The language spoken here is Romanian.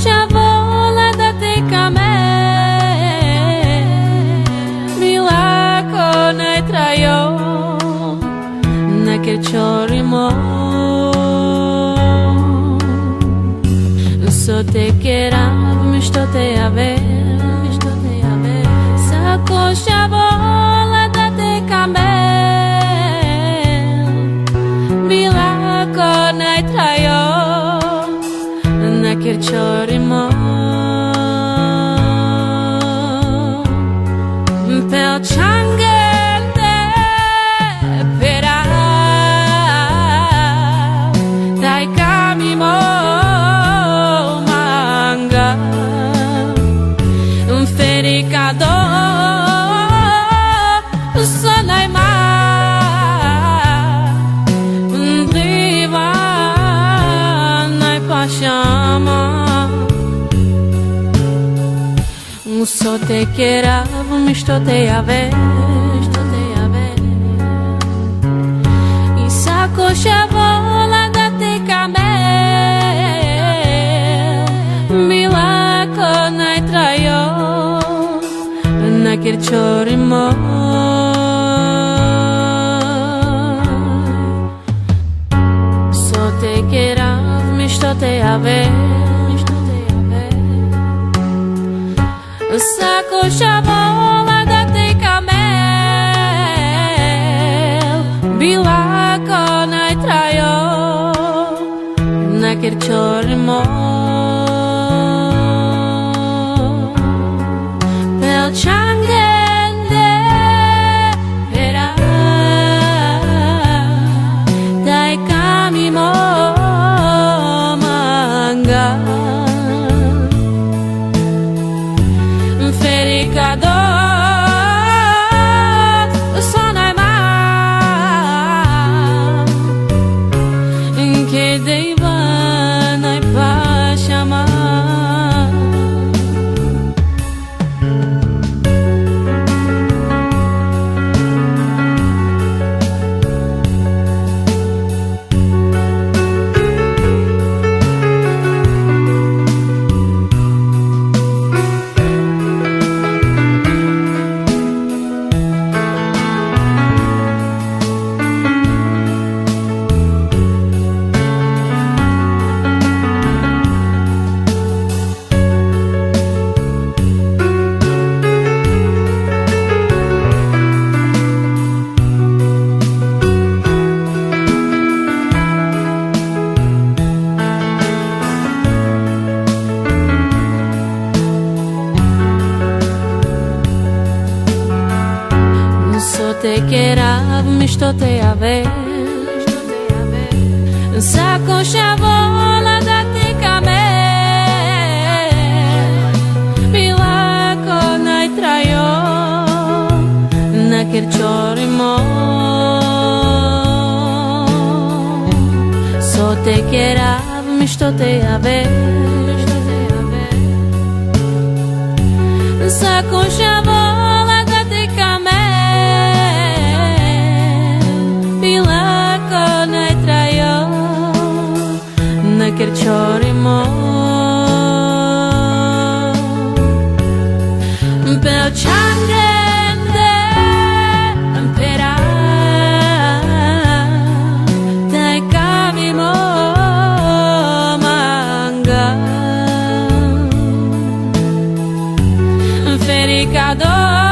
Sacocha vola da te kame Bila konaj trajo Neke chorimo So te querav mishto te haver Sacocha vola da te kame Bila konaj trajo Neke chorimo Pel changende pera Dai camimo manga Un fericado Sonai ma Divanai pashama So te querav mishto te haver I sacocha vola da te kamel Bila konaj trajo Nakir chorimo So te querav mishto te haver Sacocha vola da te kamel Bila konaj trajo Nakir chorimo Pel changende pera Dai camimo manga Fericado Sonai ma Que deivanai pashama So te querav mishto te haver Sacocha vola da te kamel Bila konaj trajo Nakir chorimo So te querav mishto te haver Sacocha vola da te kamel Bila konaj trajo Nakir chorimo Pel changende pera Dai camimo manga Fericado